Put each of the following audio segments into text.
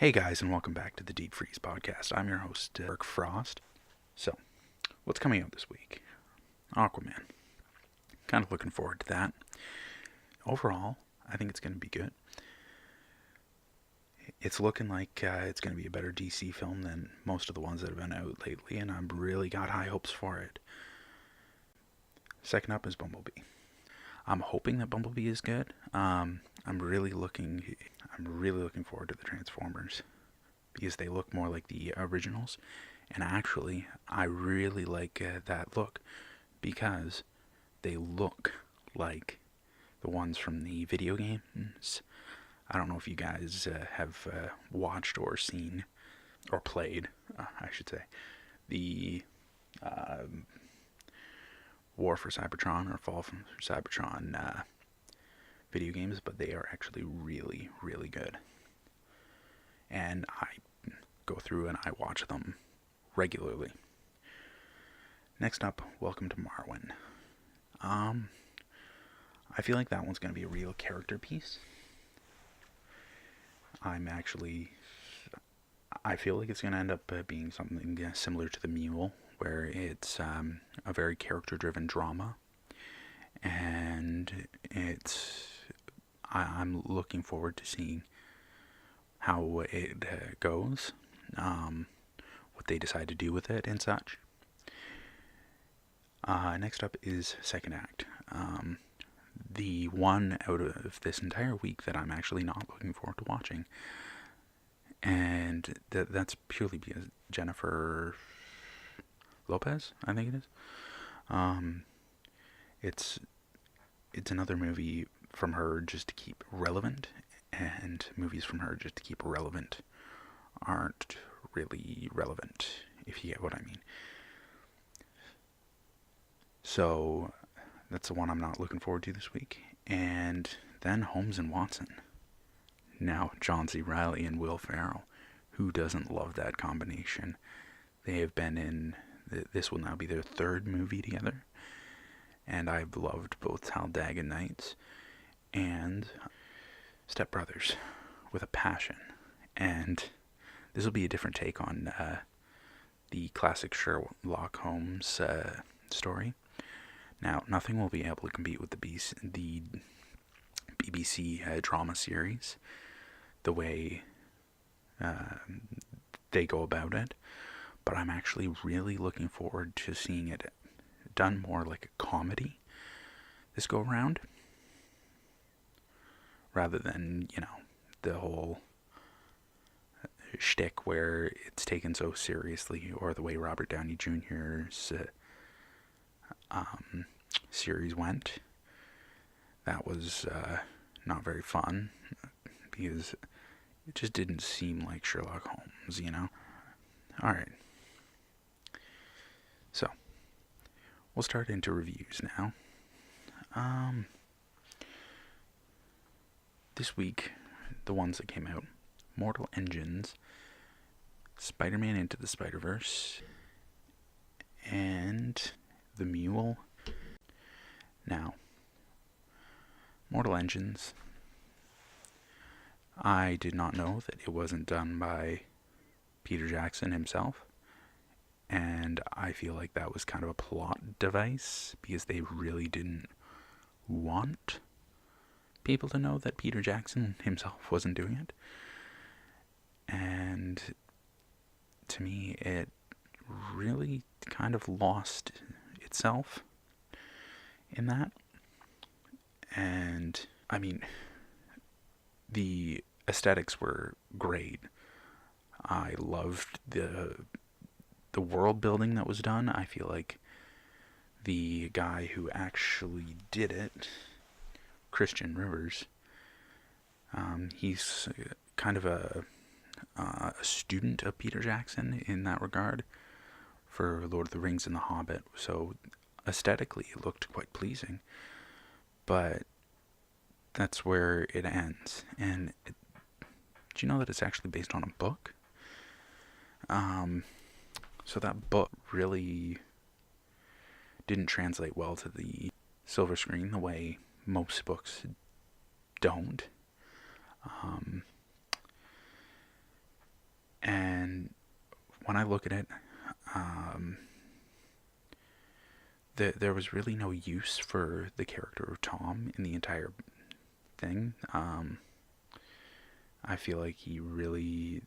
Hey guys, and welcome back to the Deep Freeze Podcast. I'm your host, Eric Frost. So, what's coming out this week? Aquaman. Kind of looking forward to that. Overall, I think it's going to be good. It's looking like it's going to be a better DC film than most of the ones that have been out lately, and I've really got high hopes for it. Second up is Bumblebee. I'm hoping that Bumblebee is good. I'm really looking forward to the Transformers because they look more like the originals, and actually, I really like that look because they look like the ones from the video games. I don't know if you guys have watched or seen or played, I should say, the War for Cybertron or Fall from Cybertron video games, but they are actually really, really good. And I go through and I watch them regularly. Next up, Welcome to Marwen. I feel like that one's going to be a real character piece. I feel like it's going to end up being something similar to The Mule, where it's a very character-driven drama, and I'm looking forward to seeing how it goes, what they decide to do with it and such. Next up is Second Act. The one out of this entire week that I'm actually not looking forward to watching. And that's purely because Jennifer Lopez, I think it is. It's another movie from her just to keep relevant, and movies from her just to keep relevant aren't really relevant, if you get what I mean. So that's the one I'm not looking forward to this week. And then Holmes and Watson. Now John C. Reilly and Will Ferrell. Who doesn't love that combination? They have been in, this will now be their third movie together. And I've loved both Talladega Nights and Step Brothers with a passion. And this will be a different take on the classic Sherlock Holmes story. Now, nothing will be able to compete with the BBC drama series, the way they go about it, but I'm actually really looking forward to seeing it done more like a comedy this go around, rather than, the whole shtick where it's taken so seriously, or the way Robert Downey Jr.'s series went. That was not very fun because it just didn't seem like Sherlock Holmes, Alright. So, we'll start into reviews now. This week, the ones that came out: Mortal Engines, Spider-Man Into the Spider-Verse, and The Mule. Now, Mortal Engines, I did not know that it wasn't done by Peter Jackson himself, and I feel like that was kind of a plot device because they really didn't want people to know that Peter Jackson himself wasn't doing it. And to me, it really kind of lost itself in that. And I mean, the aesthetics were great. I loved the world building that was done. I feel like the guy who actually did it, Christian Rivers, he's kind of a student of Peter Jackson in that regard for Lord of the Rings and The Hobbit. So aesthetically, it looked quite pleasing, but that's where it ends. And do you know that it's actually based on a book? So that book really didn't translate well to the silver screen the way most books don't. when I look at it, um, there was really no use for the character of Tom in the entire thing. I feel like he really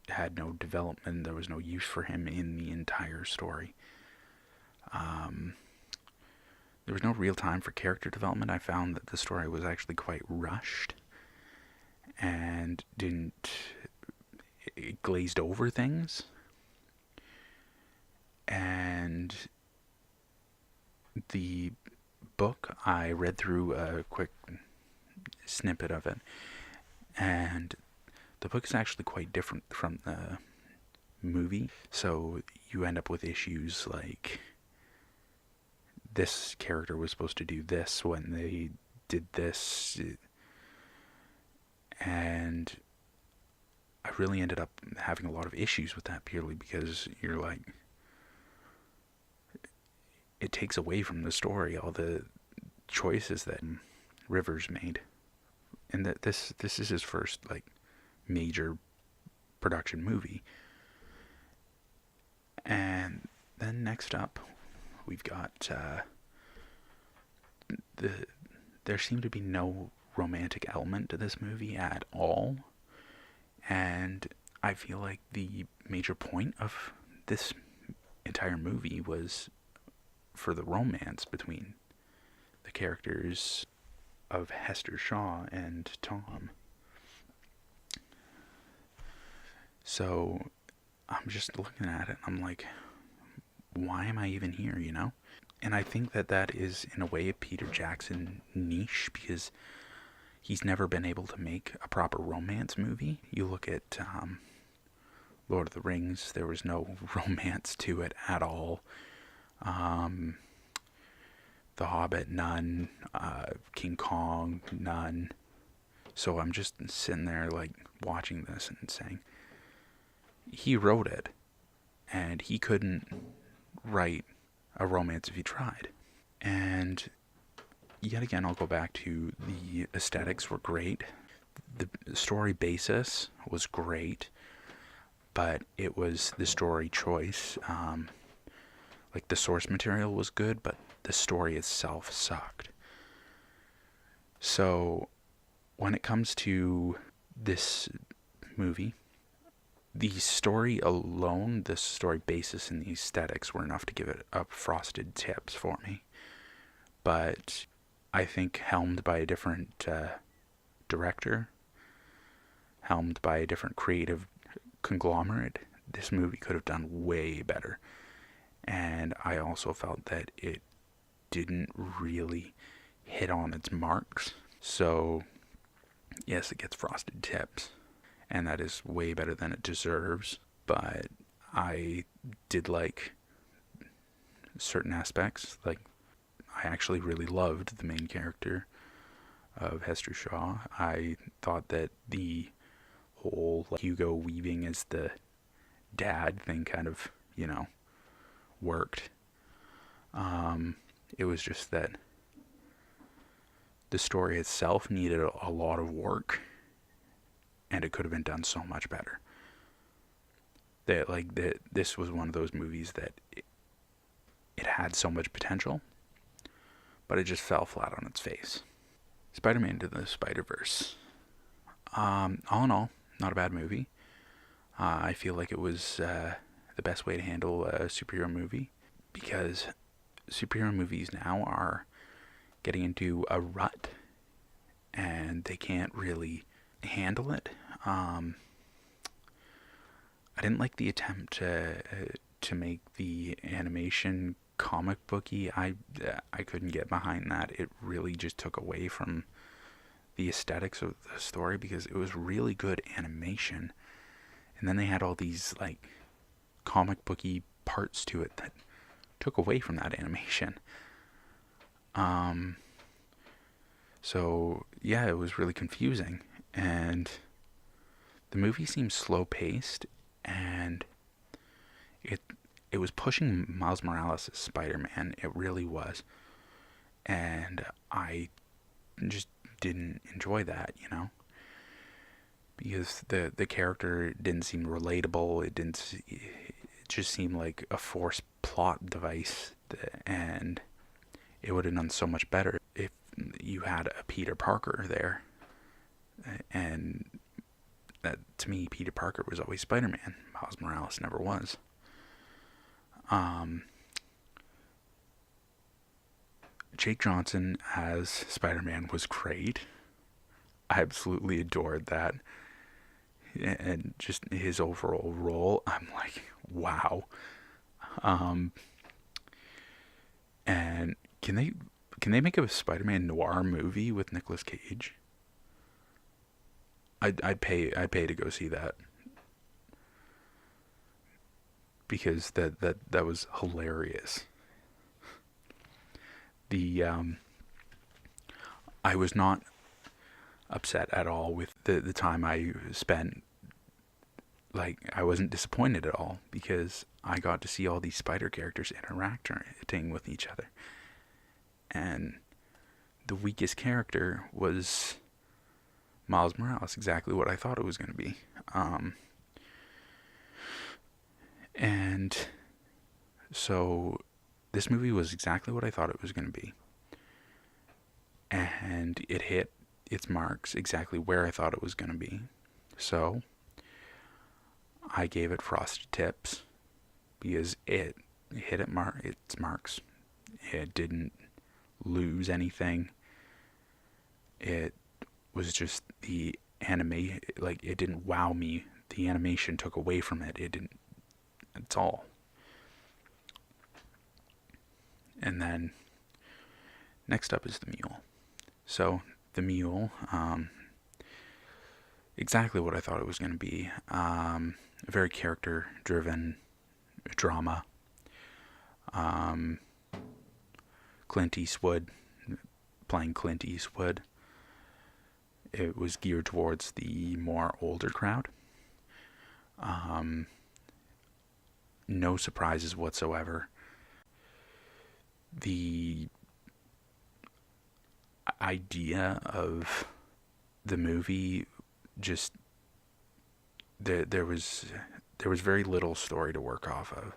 had no development. There was no use for him in the entire story. Um, there was no real time for character development. I found that the story was actually quite rushed and didn't it glazed over things. And the book, I read through a quick snippet of it, and the book is actually quite different from the movie. So you end up with issues like this character was supposed to do this when they did this, and I really ended up having a lot of issues with that purely because you're like, it takes away from the story all the choices that Rivers made, and that this is his first like major production movie. And then next up, we've got there seemed to be no romantic element to this movie at all, and I feel like the major point of this entire movie was for the romance between the characters of Hester Shaw and Tom. So I'm just looking at it and I'm like, why am I even here, you know? And I think that that is, in a way, a Peter Jackson niche because he's never been able to make a proper romance movie. You look at Lord of the Rings, there was no romance to it at all. The Hobbit, none. King Kong, none. So I'm just sitting there, like, watching this and saying, he wrote it, and he couldn't write a romance if he tried. And yet again, I'll go back to the aesthetics were great. The story basis was great, but it was the story choice. Like, the source material was good, but the story itself sucked. So when it comes to this movie, the story alone, the story basis and the aesthetics were enough to give it up frosted tips for me. But I think helmed by a different director, helmed by a different creative conglomerate, this movie could have done way better. And I also felt that it didn't really hit on its marks. So, yes, it gets frosted tips, and that is way better than it deserves. But I did like certain aspects. Like, I actually really loved the main character of Hester Shaw. I thought that the whole Hugo Weaving as the dad thing kind of, worked. It was just that the story itself needed a lot of work, and it could have been done so much better. This was one of those movies that it had so much potential, but it just fell flat on its face. Spider-Man Into the Spider-Verse. All in all, not a bad movie. I feel like it was the best way to handle a superhero movie, because superhero movies now are getting into a rut and they can't really handle it. I didn't like the attempt to make the animation comic booky. I couldn't get behind that. It really just took away from the aesthetics of the story because it was really good animation, and then they had all these like comic booky parts to it that took away from that animation. So yeah, it was really confusing, and the movie seemed slow paced, and it was pushing Miles Morales' Spider-Man. It really was, and I just didn't enjoy that, because the character didn't seem relatable. just seemed like a forced plot device, and it would have done so much better if you had a Peter Parker there. And that, to me, Peter Parker was always Spider-Man. Miles Morales never was. Jake Johnson as Spider-Man was great. I absolutely adored that. And just his overall role, I'm like, wow. And can they make a Spider-Man noir movie with Nicolas Cage? I'd pay to go see that, because that was hilarious. The I was not upset at all with the time I spent. Like, I wasn't disappointed at all, because I got to see all these spider characters interacting with each other. And the weakest character was Miles Morales, exactly what I thought it was going to be. And so this movie was exactly what I thought it was going to be. And it hit its marks exactly where I thought it was going to be. So I gave it frosted tips, because it hit its marks. It didn't lose anything. It was just the anime, like, it didn't wow me. The animation took away from it. It didn't. It's all. And then next up is The Mule. So The Mule, exactly what I thought it was going to be. A very character-driven drama. Clint Eastwood playing Clint Eastwood. It was geared towards the more older crowd. No surprises whatsoever. The idea of the movie, just there was very little story to work off of,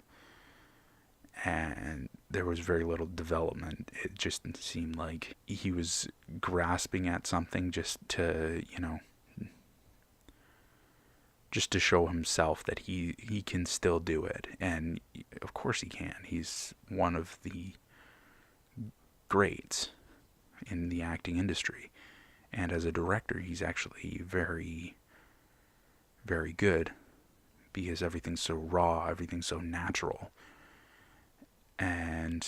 and there was very little development. It just seemed like he was grasping at something just to, just to show himself that he can still do it. And of course he can. He's one of the greats in the acting industry. And as a director, he's actually very, very good, because everything's so raw, everything's so natural. And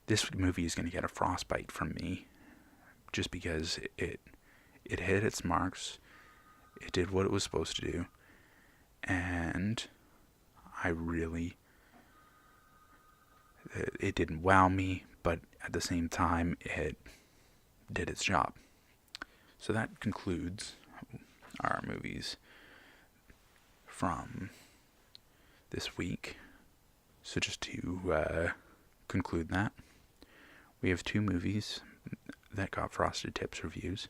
this movie is going to get a frostbite from me, just because it hit its marks. It did what it was supposed to do. And it didn't wow me, but at the same time, it did its job. So that concludes our movies from this week. So just to conclude that, we have 2 movies that got Frosted Tips reviews: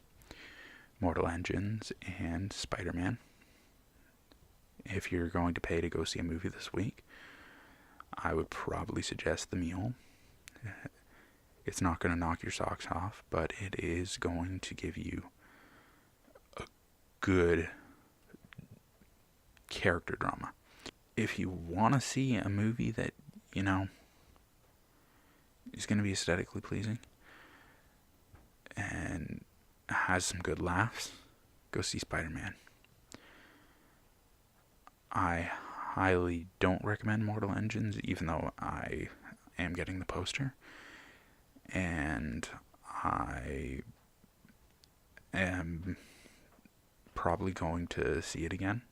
Mortal Engines and Spider-Man. If you're going to pay to go see a movie this week, I would probably suggest The Mule. It's not going to knock your socks off, but it is going to give you a good character drama. If you want to see a movie that, is going to be aesthetically pleasing and has some good laughs, go see Spider-Man. I highly don't recommend Mortal Engines, even though I am getting the poster. And I am probably going to see it again,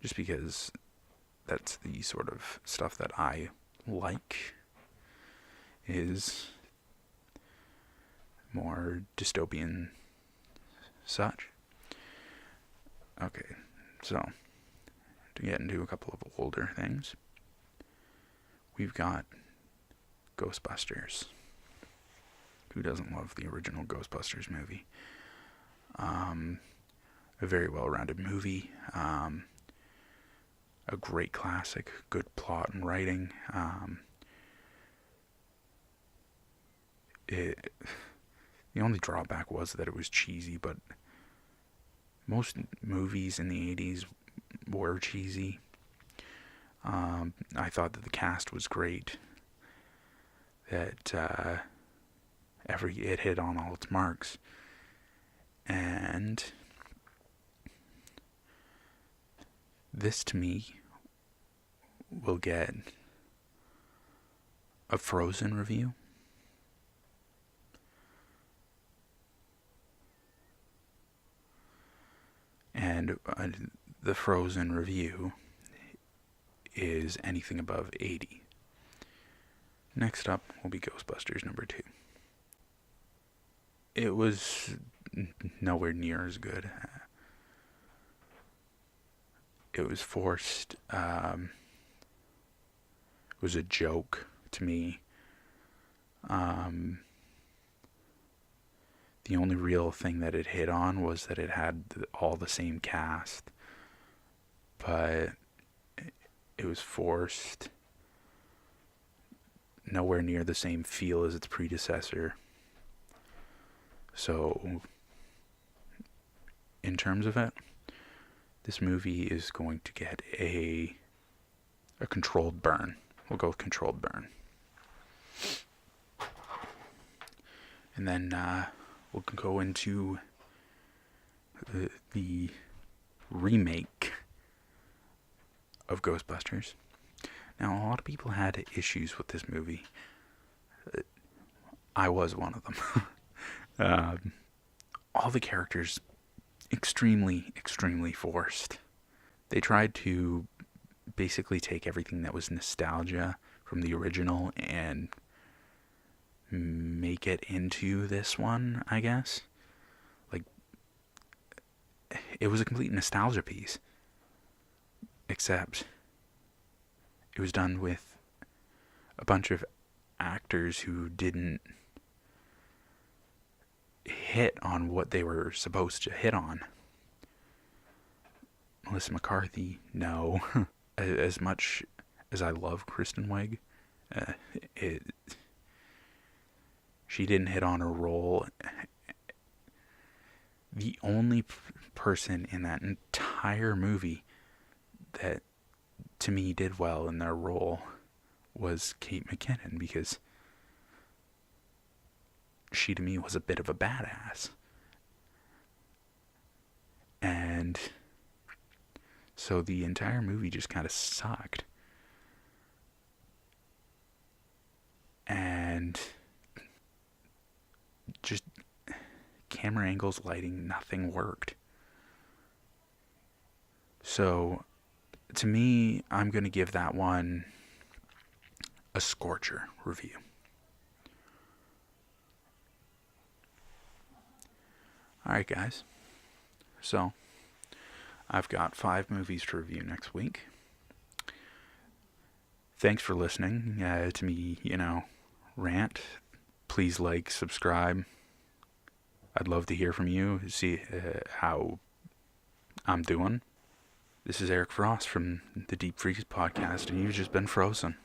just because that's the sort of stuff that I like, is more dystopian such. Okay, so to get into a couple of older things, we've got Ghostbusters. Who doesn't love the original Ghostbusters movie? A very well-rounded movie. A a great classic, good plot and writing. The only drawback was that it was cheesy, but most movies in the 80s were cheesy. I thought that the cast was great, that it hit on all its marks, and this to me will get a Frozen review. And the Frozen review is anything above 80. Next up will be Ghostbusters number 2. It was nowhere near as good. It was forced. It was a joke to me. The only real thing that it hit on was that it had all the same cast, but it was forced. Nowhere near the same feel as its predecessor. So, in terms of it, this movie is going to get a controlled burn. We'll go with controlled burn. And then we'll go into the remake of Ghostbusters. Now, a lot of people had issues with this movie. I was one of them. All the characters extremely, extremely forced. They tried to basically take everything that was nostalgia from the original and make it into this one, I guess. Like, it was a complete nostalgia piece. Except it was done with a bunch of actors who didn't hit on what they were supposed to hit on. Melissa McCarthy, no. As much as I love Kristen Wiig, she didn't hit on her role. The only person in that entire movie that to me did well in their role was Kate McKinnon, because she to me was a bit of a badass. And so the entire movie just kind of sucked. And just camera angles, lighting, nothing worked. So to me, I'm going to give that one a scorcher review. Alright guys, so I've got 5 movies to review next week. Thanks for listening to me, rant. Please like, subscribe. I'd love to hear from you, see how I'm doing. This is Eric Frost from the Deep Freeze podcast, and you've just been frozen.